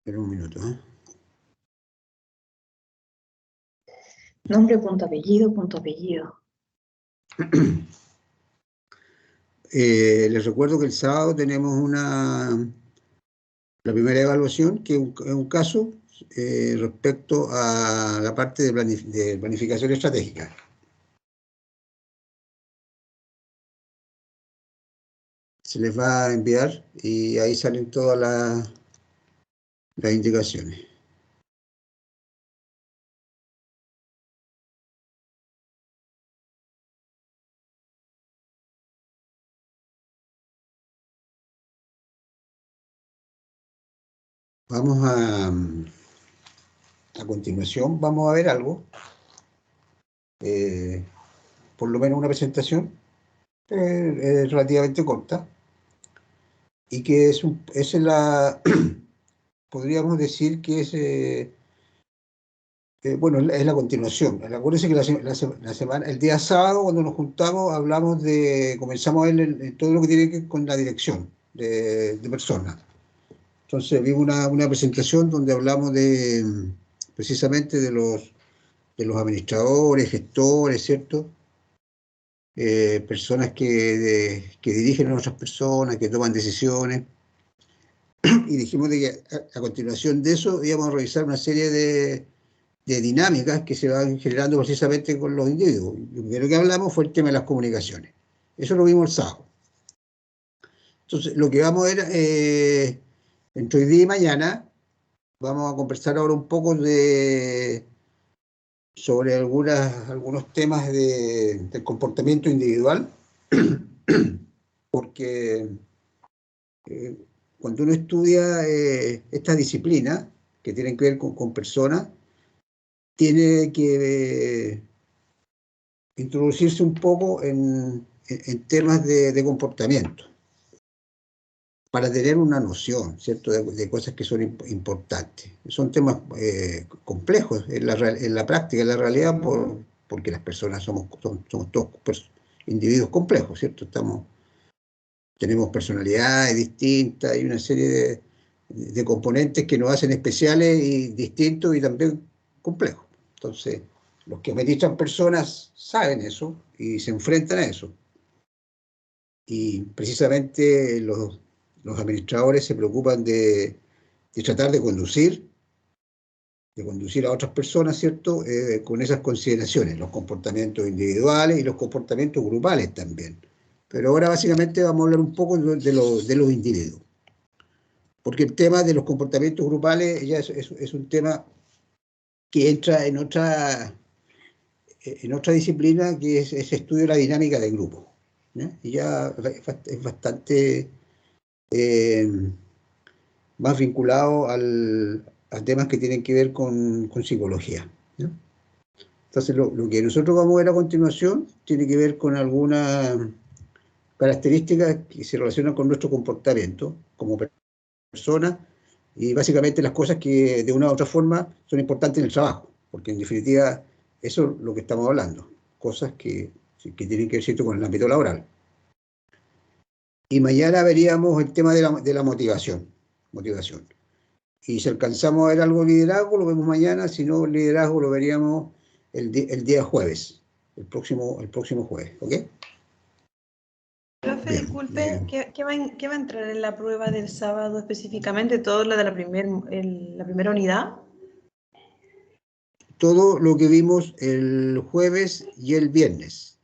En un minuto, ¿eh? Nombre, punto, apellido, punto, apellido. Les recuerdo que el sábado tenemos la primera evaluación, que es un caso respecto a la parte de planificación estratégica. Se les va a enviar y ahí salen todas las indicaciones. Vamos a continuación, vamos a ver algo, por lo menos una presentación relativamente corta, y que es la, podríamos decir que es, bueno, es la continuación. Acuérdense que la semana, el día sábado, cuando nos juntamos, comenzamos a ver todo lo que tiene que ver con la dirección de personas. Entonces vimos una presentación donde hablamos precisamente de los administradores, gestores, ¿cierto? Personas que dirigen a otras personas, que toman decisiones. Y dijimos de que a continuación de eso íbamos a revisar una serie de dinámicas que se van generando precisamente con los individuos. Lo primero que hablamos fue el tema de las comunicaciones. Eso lo vimos el sábado. Entonces, lo que vamos a ver entre hoy día y mañana, vamos a conversar ahora un poco sobre algunos temas del comportamiento individual, porque cuando uno estudia estas disciplinas que tienen que ver con personas, tiene que introducirse un poco en temas de comportamiento, para tener una noción, ¿cierto?, de cosas que son importantes. Son temas complejos en la práctica, en la realidad, porque las personas somos todos individuos complejos, ¿cierto? Tenemos personalidades distintas y una serie de componentes que nos hacen especiales y distintos y también complejos. Entonces, los que administran personas saben eso y se enfrentan a eso. Y precisamente los administradores se preocupan de tratar de conducir a otras personas, ¿cierto?, con esas consideraciones, los comportamientos individuales y los comportamientos grupales también. Pero ahora básicamente vamos a hablar un poco de los individuos. Porque el tema de los comportamientos grupales ya es un tema que entra en otra disciplina, que es ese estudio de la dinámica de grupo, ¿no? Y ya es bastante más vinculado a temas que tienen que ver con psicología, ¿no? Entonces, lo que nosotros vamos a ver a continuación tiene que ver con algunas características que se relacionan con nuestro comportamiento como personas, y básicamente las cosas que de una u otra forma son importantes en el trabajo, porque en definitiva eso es lo que estamos hablando, cosas que tienen que ver, ¿cierto?, con el ámbito laboral. Y mañana veríamos el tema de la motivación. Y si alcanzamos a ver algo de liderazgo, lo vemos mañana. Si no, el liderazgo lo veríamos el día jueves, el próximo jueves, ¿ok? Profe, bien, disculpe, ¿qué va a entrar en la prueba del sábado específicamente? ¿Todo lo de la primera unidad? Todo lo que vimos el jueves y el viernes.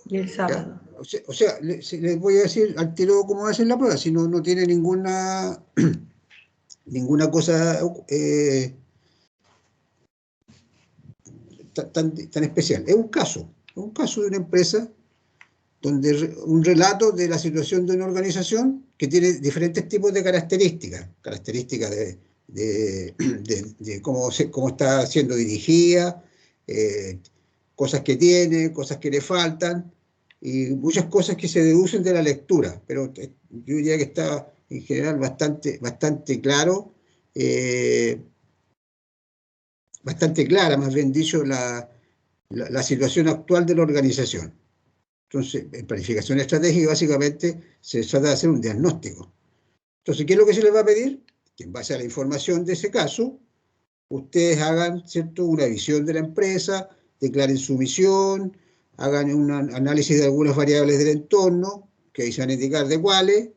Y el sábado. O sea, les voy a decir al tiro cómo va a ser la prueba, si no tiene ninguna cosa tan especial. Es un caso de una empresa, donde un relato de la situación de una organización que tiene diferentes tipos de características de cómo está siendo dirigida, cosas que tiene, cosas que le faltan, y muchas cosas que se deducen de la lectura, pero yo diría que está en general bastante claro, bastante clara, más bien dicho, la situación actual de la organización. Entonces, en planificación estratégica básicamente se trata de hacer un diagnóstico. Entonces, ¿qué es lo que se les va a pedir? que en base a la información de ese caso, ustedes hagan, ¿cierto?, una visión de la empresa, declaren su misión, hagan un análisis de algunas variables del entorno, que ahí se van a indicar de cuáles,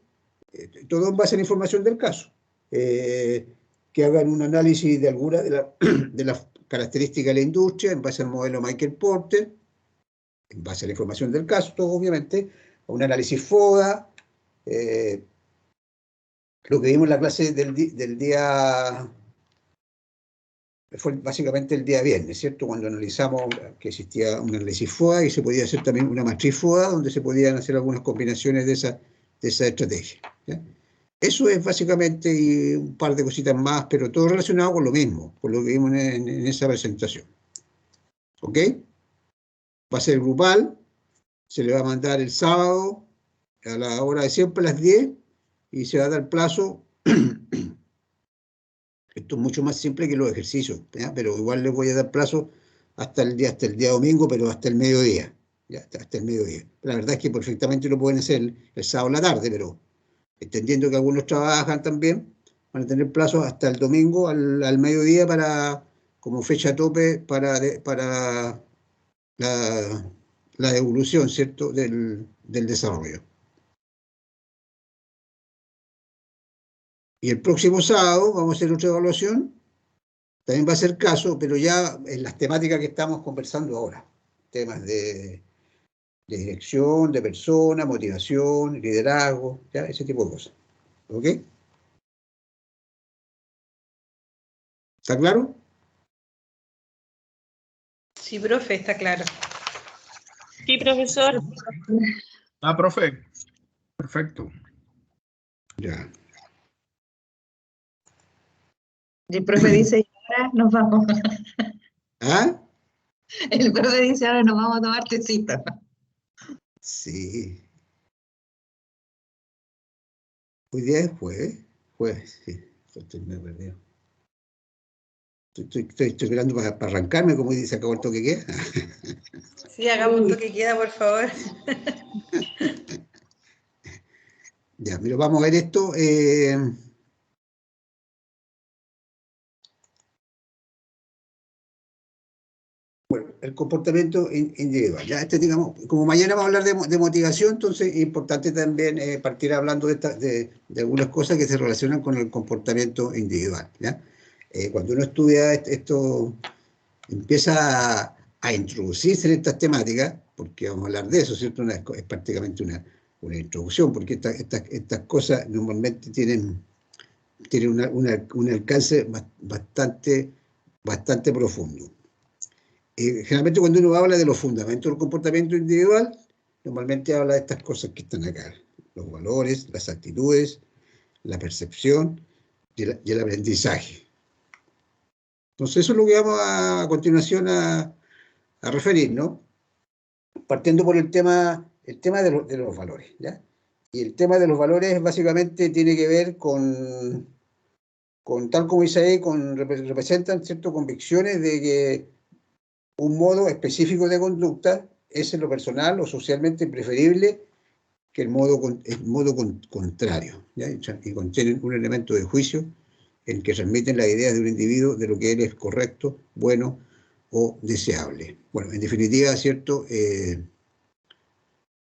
todo en base a la información del caso. Que hagan un análisis de algunas de las características de la industria, en base al modelo Michael Porter, en base a la información del caso, todo obviamente, un análisis FODA, lo que vimos en la clase del día, fue básicamente el día viernes, ¿cierto? Cuando analizamos que existía un análisis FODA y se podía hacer también una matriz FODA donde se podían hacer algunas combinaciones de esa estrategia, ¿ya? Eso es básicamente, y un par de cositas más, pero todo relacionado con lo mismo, con lo que vimos en esa presentación. ¿Ok? Va a ser grupal, se le va a mandar el sábado a la hora de siempre, a las 10, y se va a dar plazo. Esto es mucho más simple que los ejercicios, ¿ya? Pero igual les voy a dar plazo hasta el día domingo, pero hasta el mediodía. ¿Ya? Hasta el mediodía. La verdad es que perfectamente lo pueden hacer el sábado en la tarde, pero entendiendo que algunos trabajan también, van a tener plazo hasta el domingo al mediodía como fecha tope para la devolución, ¿cierto?, del desarrollo. Y el próximo sábado vamos a hacer otra evaluación. También va a ser caso, pero ya en las temáticas que estamos conversando ahora. Temas de dirección, de persona, motivación, liderazgo, ¿ya? Ese tipo de cosas. ¿Ok? ¿Está claro? Sí, profe, está claro. Sí, profesor. Ah, profe. Perfecto. Ya. El profe dice, y ahora nos vamos. ¿Ah? El profe dice, ahora nos vamos a tomar tecito. Sí. Hoy día es jueves. Jueves, sí. Estoy medio perdido. Estoy esperando para arrancarme, como dice, acabó el toque que queda. Sí, hagamos un toque queda, por favor. Ya, pero vamos a ver esto. Bueno, el comportamiento individual. Ya digamos, como mañana vamos a hablar de motivación, entonces es importante también partir hablando de algunas cosas que se relacionan con el comportamiento individual, ¿ya? Cuando uno estudia esto, empieza a introducirse en estas temáticas, porque vamos a hablar de eso, ¿cierto? Es prácticamente una introducción, porque estas cosas normalmente tienen un alcance bastante profundo. Generalmente cuando uno habla de los fundamentos del comportamiento individual, normalmente habla de estas cosas que están acá: los valores, las actitudes, la percepción y el aprendizaje. Entonces eso es lo que vamos a continuación a referir, ¿no? Partiendo por el tema de los valores, ¿ya? Y el tema de los valores básicamente tiene que ver con tal como dice ahí, representan, ¿cierto?, convicciones de que un modo específico de conducta es en lo personal o socialmente preferible que el modo contrario, ¿ya? Y contienen un elemento de juicio en que transmiten las ideas de un individuo de lo que él es correcto, bueno o deseable. Bueno, en definitiva, ¿cierto?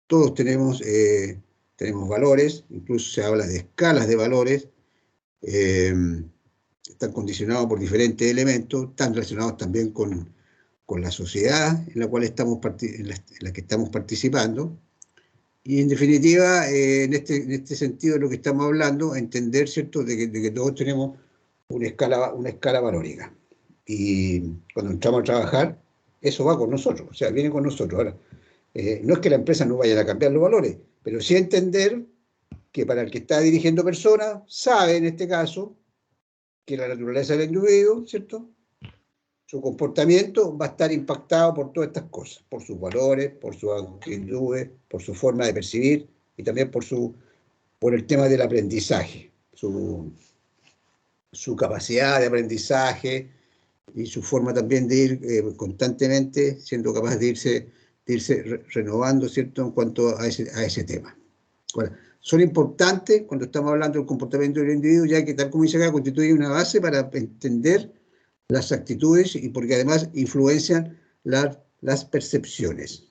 Todos tenemos valores, incluso se habla de escalas de valores, están condicionados por diferentes elementos, están relacionados también con la sociedad en la cual estamos que estamos participando, y en definitiva, en este sentido de lo que estamos hablando, entender, ¿cierto?, de que todos tenemos una escala valórica, y cuando entramos a trabajar, eso va con nosotros, o sea, viene con nosotros. Ahora, no es que la empresa no vaya a cambiar los valores, pero sí entender que para el que está dirigiendo personas, sabe en este caso que la naturaleza del individuo, ¿cierto?, su comportamiento va a estar impactado por todas estas cosas, por sus valores, por sus actitudes, por su forma de percibir, y también por el tema del aprendizaje, su capacidad de aprendizaje y su forma también de ir constantemente siendo capaz de irse renovando, ¿cierto?, en cuanto a ese tema. Ahora, son importantes cuando estamos hablando del comportamiento del individuo, ya que, tal como dice acá, constituye una base para entender las actitudes y porque además influencian las percepciones.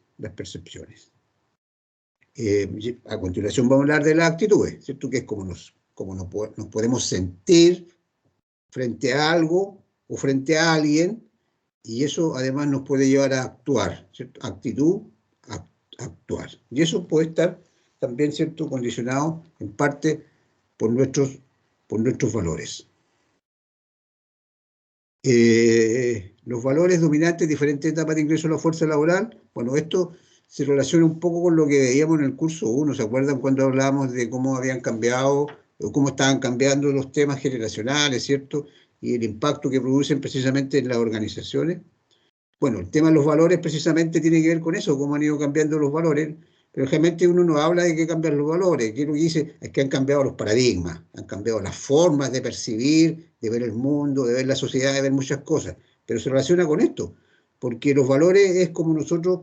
A continuación vamos a hablar de las actitudes, ¿cierto? Que es como nos podemos sentir frente a algo o frente a alguien, y eso además nos puede llevar a actuar, ¿cierto? Actitud, actuar. Y eso puede estar también, ¿cierto?, condicionado en parte por nuestros valores. Los valores dominantes, diferentes etapas de ingreso a la fuerza laboral, bueno, esto se relaciona un poco con lo que veíamos en el curso 1, ¿se acuerdan cuando hablábamos de cómo habían cambiado, o cómo estaban cambiando los temas generacionales, ¿cierto?, y el impacto que producen precisamente en las organizaciones? Bueno, el tema de los valores precisamente tiene que ver con eso, cómo han ido cambiando los valores, pero realmente uno no habla de que cambian los valores, que lo que dice es que han cambiado los paradigmas, han cambiado las formas de percibir, de ver el mundo, de ver la sociedad, de ver muchas cosas, pero se relaciona con esto, porque los valores es como nosotros,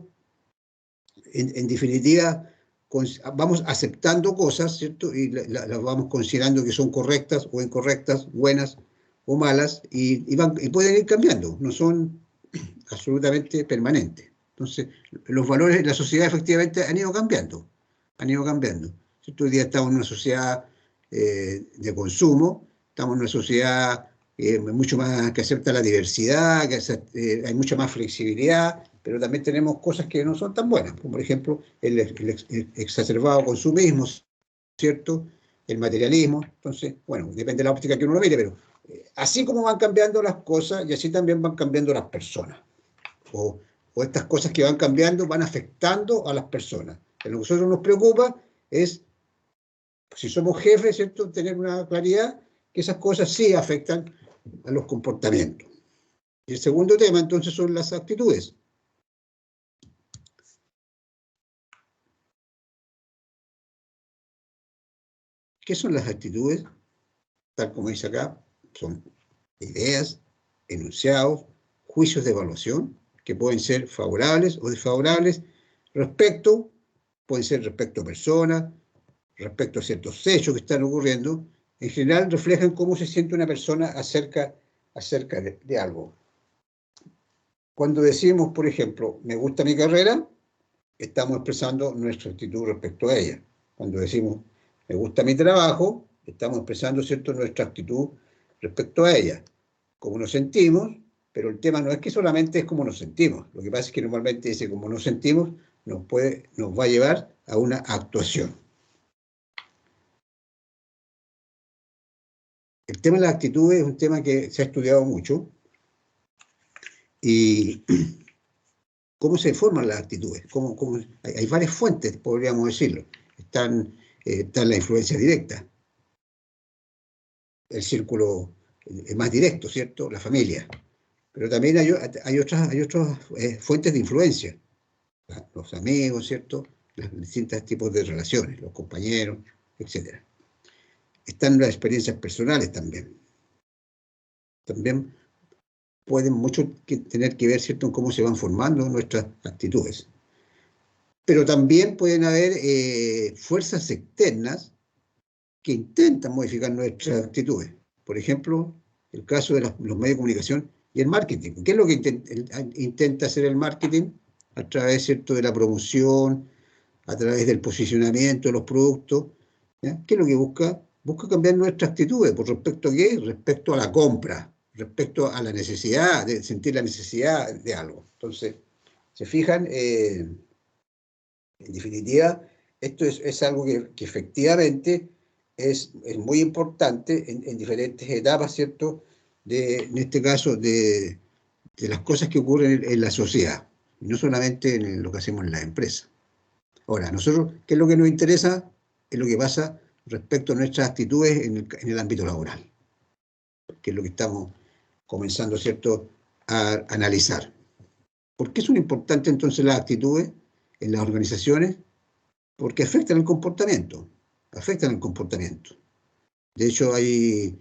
en definitiva, vamos aceptando cosas, ¿cierto? Y las vamos considerando que son correctas o incorrectas, buenas o malas, y pueden ir cambiando, no son absolutamente permanentes. Entonces, los valores de la sociedad efectivamente han ido cambiando. ¿Cierto? Hoy día estamos en una sociedad de consumo, estamos en una sociedad mucho más que acepta la diversidad, hay mucha más flexibilidad, pero también tenemos cosas que no son tan buenas, como por ejemplo el exacerbado consumismo, ¿cierto? El materialismo. Entonces, bueno, depende de la óptica que uno lo mire, pero así como van cambiando las cosas, y así también van cambiando las personas. O estas cosas que van cambiando van afectando a las personas. Lo que a nosotros nos preocupa es, si somos jefes, ¿cierto?, tener una claridad que esas cosas sí afectan a los comportamientos. Y el segundo tema, entonces, son las actitudes. ¿Qué son las actitudes? Tal como dice acá, son ideas, enunciados, juicios de evaluación, que pueden ser favorables o desfavorables, pueden ser respecto a personas, respecto a ciertos hechos que están ocurriendo, en general reflejan cómo se siente una persona acerca de algo. Cuando decimos, por ejemplo, me gusta mi carrera, estamos expresando nuestra actitud respecto a ella. Cuando decimos, me gusta mi trabajo, estamos expresando, ¿cierto?, nuestra actitud respecto a ella. Cómo nos sentimos, pero el tema no es que solamente es cómo nos sentimos. Lo que pasa es que normalmente ese cómo nos sentimos nos va a llevar a una actuación. El tema de las actitudes es un tema que se ha estudiado mucho. Y ¿cómo se forman las actitudes? Hay varias fuentes, podríamos decirlo. Está la influencia directa, el círculo más directo, ¿cierto?, la familia. Pero también hay otras fuentes de influencia, los amigos, ¿cierto?, los distintos tipos de relaciones, los compañeros, etc. Están las experiencias personales también. También pueden mucho tener que ver, ¿cierto?, en cómo se van formando nuestras actitudes. Pero también pueden haber fuerzas externas que intentan modificar nuestras actitudes. Por ejemplo, el caso de los medios de comunicación y el marketing. ¿Qué es lo que intenta hacer el marketing? A través, ¿cierto?, de la promoción, a través del posicionamiento de los productos. ¿Ya? ¿Qué es lo que busca? Busca cambiar nuestras actitudes. ¿Por respecto a qué? Respecto a la compra, respecto a la necesidad, de sentir la necesidad de algo. Entonces, se fijan, en definitiva, esto es algo que efectivamente es muy importante en diferentes etapas, ¿cierto?, en este caso, de las cosas que ocurren en la sociedad, y no solamente en lo que hacemos en la empresa. Ahora, nosotros, ¿qué es lo que nos interesa? Es lo que pasa respecto a nuestras actitudes en el ámbito laboral, que es lo que estamos comenzando, ¿cierto?, a analizar. ¿Por qué son importantes entonces las actitudes en las organizaciones? Porque afectan el comportamiento. De hecho, hay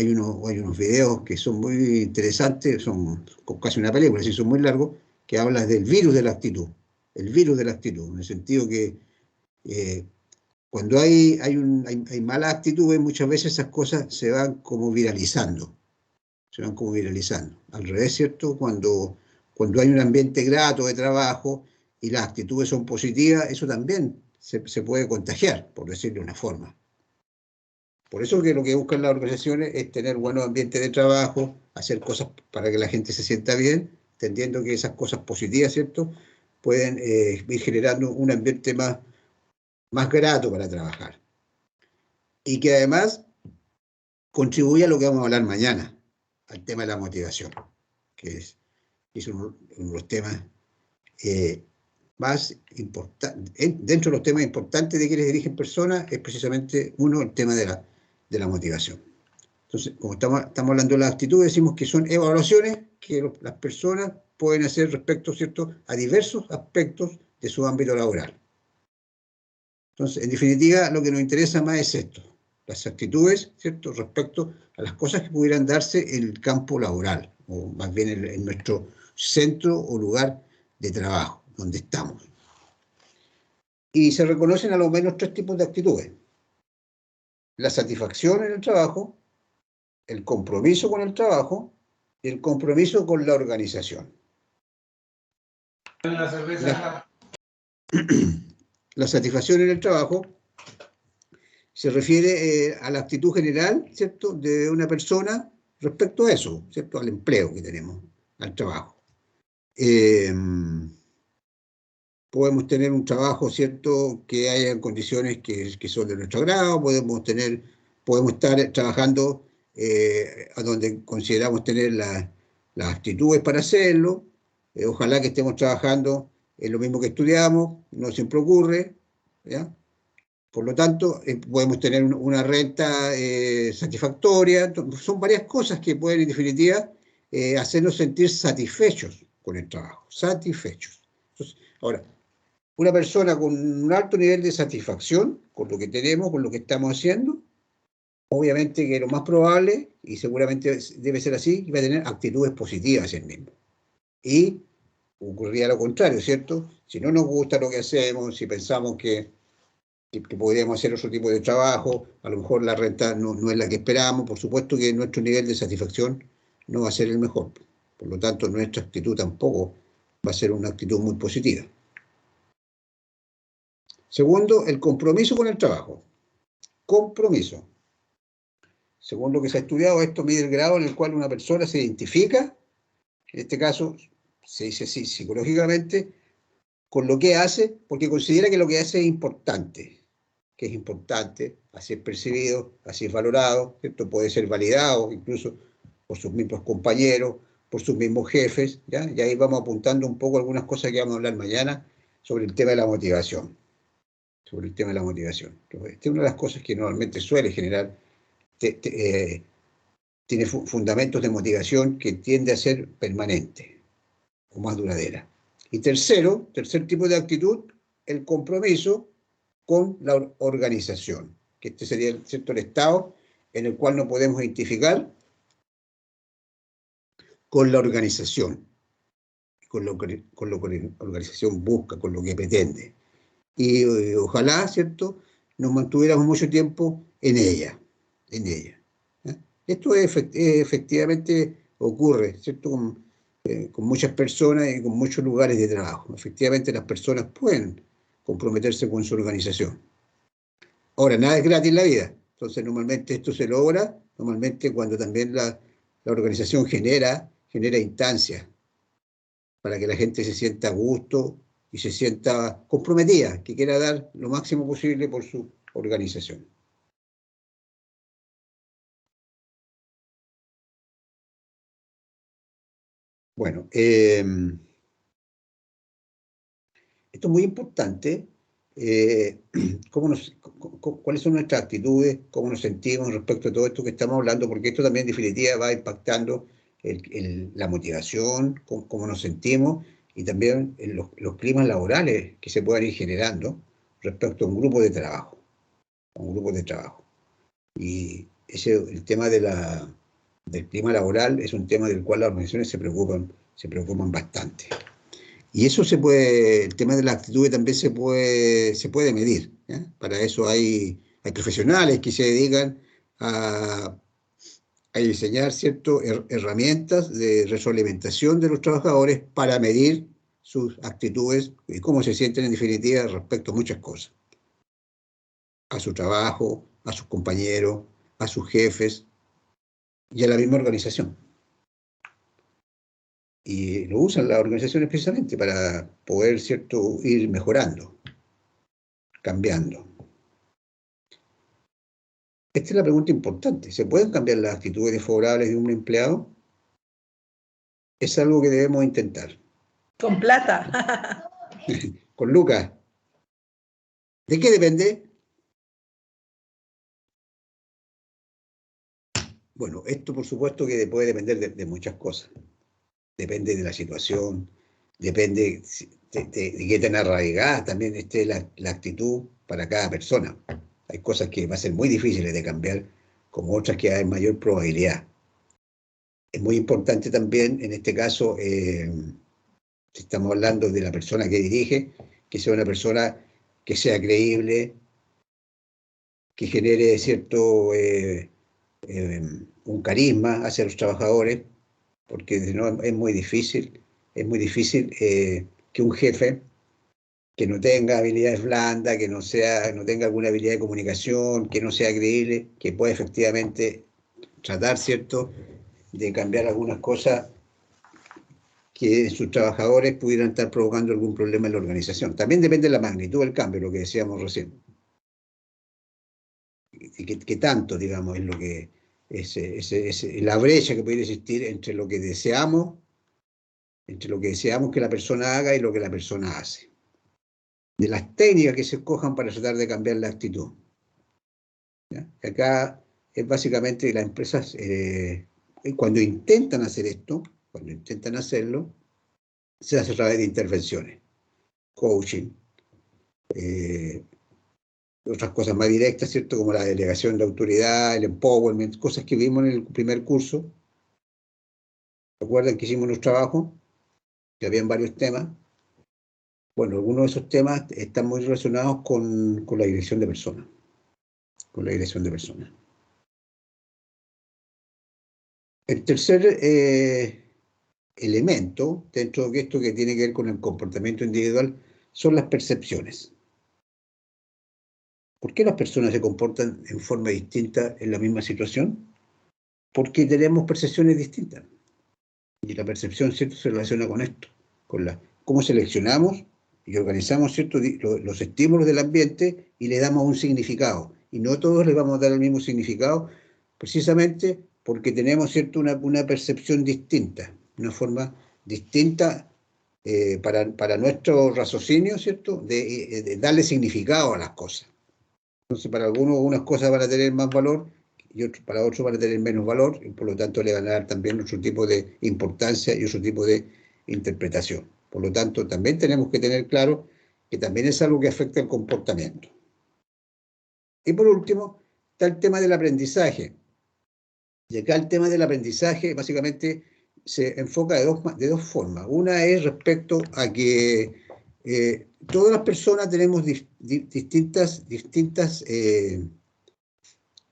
unos videos que son muy interesantes, son casi una película, así son muy largos, que hablan del virus de la actitud. El virus de la actitud, en el sentido que cuando hay malas actitudes, muchas veces esas cosas se van como viralizando. Al revés, ¿cierto? Cuando hay un ambiente grato de trabajo y las actitudes son positivas, eso también se puede contagiar, por decirlo de una forma. Por eso que lo que buscan las organizaciones es tener buenos ambientes de trabajo, hacer cosas para que la gente se sienta bien, entendiendo que esas cosas positivas, ¿cierto?, pueden ir generando un ambiente más grato para trabajar. Y que además contribuye a lo que vamos a hablar mañana, al tema de la motivación, que es uno de los temas más importantes. Dentro de los temas importantes de quienes dirigen personas, es precisamente uno el tema de la motivación. Entonces, como estamos hablando de las actitudes, decimos que son evaluaciones que las personas pueden hacer respecto, ¿cierto?, a diversos aspectos de su ámbito laboral. Entonces, en definitiva, lo que nos interesa más es esto, las actitudes, ¿cierto?, respecto a las cosas que pudieran darse en el campo laboral, o más bien en nuestro centro o lugar de trabajo, donde estamos. Y se reconocen a lo menos 3 tipos de actitudes: la satisfacción en el trabajo, el compromiso con el trabajo y el compromiso con la organización. La satisfacción en el trabajo se refiere a la actitud general, ¿cierto?, de una persona respecto a eso, ¿cierto?, al empleo que tenemos, al trabajo. Podemos tener un trabajo, ¿cierto?, que haya en condiciones que son de nuestro agrado, podemos estar trabajando a donde consideramos tener las actitudes para hacerlo. Ojalá que estemos trabajando en lo mismo que estudiamos, no siempre ocurre, ¿ya? Por lo tanto, podemos tener una renta satisfactoria. Son varias cosas que pueden, en definitiva, hacernos sentir satisfechos con el trabajo, satisfechos. Entonces, ahora, una persona con un alto nivel de satisfacción con lo que tenemos, con lo que estamos haciendo, obviamente que lo más probable, y seguramente debe ser así, va a tener actitudes positivas en mismo. Y ocurriría lo contrario, ¿cierto? Si no nos gusta lo que hacemos, si pensamos que podríamos hacer otro tipo de trabajo, a lo mejor la renta no es la que esperamos, por supuesto que nuestro nivel de satisfacción no va a ser el mejor. Por lo tanto, nuestra actitud tampoco va a ser una actitud muy positiva. Segundo, el compromiso con el trabajo. Compromiso. Según lo que se ha estudiado, esto mide el grado en el cual una persona se identifica, en este caso se dice así psicológicamente, con lo que hace, porque considera que lo que hace es importante, así es percibido, así es valorado, ¿cierto? Puede ser validado incluso por sus mismos compañeros, por sus mismos jefes, ¿ya? Y ahí vamos apuntando un poco algunas cosas que vamos a hablar mañana sobre el tema de la motivación. Esta es una de las cosas que normalmente suele generar, tiene fundamentos de motivación que tiende a ser permanente o más duradera. Y tercer tipo de actitud, el compromiso con la organización, que este sería el estado en el cual nos podemos identificar con la organización, con lo que la organización busca, con lo que pretende. Y ojalá, ¿cierto?, nos mantuviéramos mucho tiempo en ella. ¿Eh? Esto efectivamente ocurre, ¿cierto?, con muchas personas y con muchos lugares de trabajo. Efectivamente, las personas pueden comprometerse con su organización. Ahora, nada es gratis en la vida. Entonces, normalmente esto se logra, cuando también la organización genera instancias para que la gente se sienta a gusto y se sienta comprometida, que quiera dar lo máximo posible por su organización. Bueno, esto es muy importante. ¿Cuáles son nuestras actitudes? ¿Cómo nos sentimos respecto a todo esto que estamos hablando? Porque esto también, en definitiva, va impactando la motivación, cómo nos sentimos, y también en los climas laborales que se puedan ir generando respecto a un grupo de trabajo. Y el tema del clima laboral es un tema del cual las organizaciones se preocupan bastante. Y eso se puede, el tema de las actitudes también se puede medir, ¿ya? Para eso hay profesionales que se dedican a diseñar ciertas herramientas de retroalimentación de los trabajadores para medir sus actitudes y cómo se sienten en definitiva respecto a muchas cosas. A su trabajo, a sus compañeros, a sus jefes y a la misma organización. Y lo usan las organizaciones precisamente para poder, ¿cierto?, ir mejorando, cambiando. Esta es la pregunta importante. ¿Se pueden cambiar las actitudes desfavorables de un empleado? Es algo que debemos intentar. Con plata. Con Lucas. ¿De qué depende? Bueno, esto por supuesto que puede depender de muchas cosas. Depende de la situación, depende de qué tan arraigada también esté la actitud para cada persona. Hay cosas que va a ser muy difíciles de cambiar, como otras que hay mayor probabilidad. Es muy importante también, en este caso, si estamos hablando de la persona que dirige, que sea una persona que sea creíble, que genere cierto un carisma hacia los trabajadores, porque no, es muy difícil que un jefe que no tenga habilidades blandas, que no tenga alguna habilidad de comunicación, que no sea creíble, que pueda efectivamente tratar, ¿cierto?, de cambiar algunas cosas que sus trabajadores pudieran estar provocando algún problema en la organización. También depende de la magnitud del cambio, lo que decíamos recién. Y que tanto, digamos, es lo que la brecha que puede existir entre lo que deseamos que la persona haga y lo que la persona hace. De las técnicas que se escojan para tratar de cambiar la actitud. ¿Ya? Acá es básicamente las empresas, cuando intentan hacer esto, cuando intentan hacerlo, se hace a través de intervenciones, coaching, otras cosas más directas, ¿cierto?, como la delegación de autoridad, el empowerment, cosas que vimos en el primer curso. ¿Recuerdan que hicimos los trabajos? Que habían varios temas. Bueno, algunos de esos temas están muy relacionados con la dirección de personas. Con la dirección de personas. El tercer elemento dentro de esto que tiene que ver con el comportamiento individual son las percepciones. ¿Por qué las personas se comportan en forma distinta en la misma situación? Porque tenemos percepciones distintas. Y la percepción, ¿cierto?, se relaciona con esto, con cómo seleccionamos y organizamos, ¿cierto?, los estímulos del ambiente y le damos un significado. Y no todos le vamos a dar el mismo significado, precisamente porque tenemos, ¿cierto?, una percepción distinta, una forma distinta para nuestro raciocinio, ¿cierto?, de darle significado a las cosas. Entonces, para algunos unas cosas van a tener más valor y para otros van a tener menos valor, y por lo tanto le van a dar también otro tipo de importancia y otro tipo de interpretación. Por lo tanto, también tenemos que tener claro que también es algo que afecta el comportamiento. Y por último, está el tema del aprendizaje. Y acá el tema del aprendizaje básicamente se enfoca de dos formas. Una es respecto a que todas las personas tenemos distintas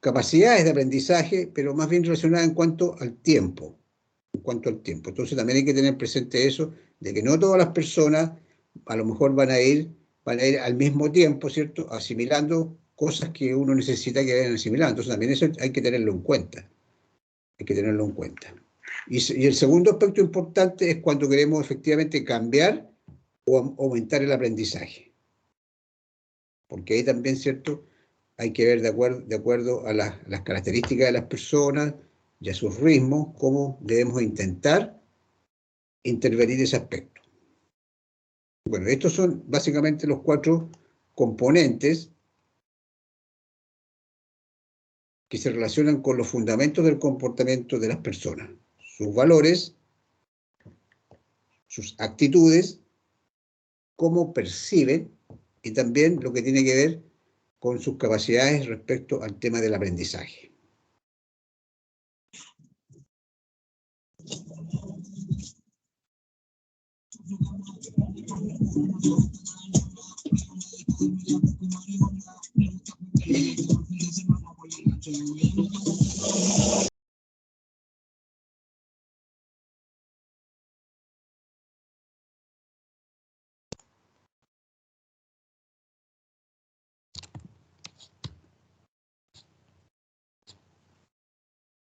capacidades de aprendizaje, pero más bien relacionadas en cuanto al tiempo. Entonces también hay que tener presente eso, de que no todas las personas a lo mejor van a ir al mismo tiempo, ¿cierto?, asimilando cosas que uno necesita que vayan asimilando. Entonces también eso hay que tenerlo en cuenta. Hay que tenerlo en cuenta. Y el segundo aspecto importante es cuando queremos efectivamente cambiar o aumentar el aprendizaje. Porque ahí también, ¿cierto?, hay que ver de acuerdo a las características de las personas y a sus ritmos, cómo debemos intentar intervenir ese aspecto. Bueno, estos son básicamente los 4 componentes que se relacionan con los fundamentos del comportamiento de las personas. Sus valores, sus actitudes, cómo perciben y también lo que tiene que ver con sus capacidades respecto al tema del aprendizaje.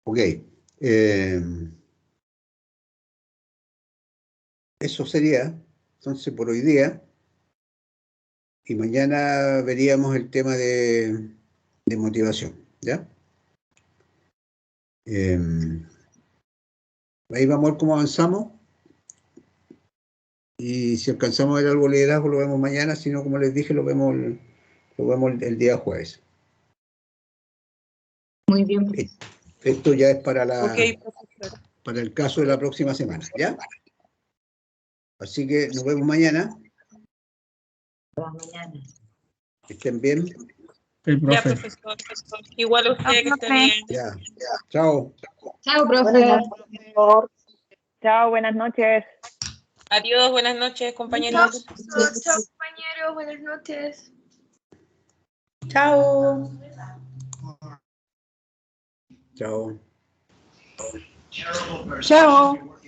Ok. Eso sería, entonces, por hoy día. Y mañana veríamos el tema de motivación, ¿ya? Ahí vamos a ver cómo avanzamos. Y si alcanzamos a ver algo de liderazgo, lo vemos mañana. Si no, como les dije, lo vemos el día jueves. Muy bien. Esto ya es para Ok, profesor. para el caso de la próxima semana, ¿ya? Así que nos vemos mañana. Hasta mañana. Que estén bien. El Ya, profe. profesor. Igual a usted que esté bien. Ya. Chao. Chao, profe. Buenas noches, profesor. Chao, buenas noches. Adiós, buenas noches, Chao, compañeros. profesor. Chao, compañeros. Buenas noches. Chao. Chao. Chao.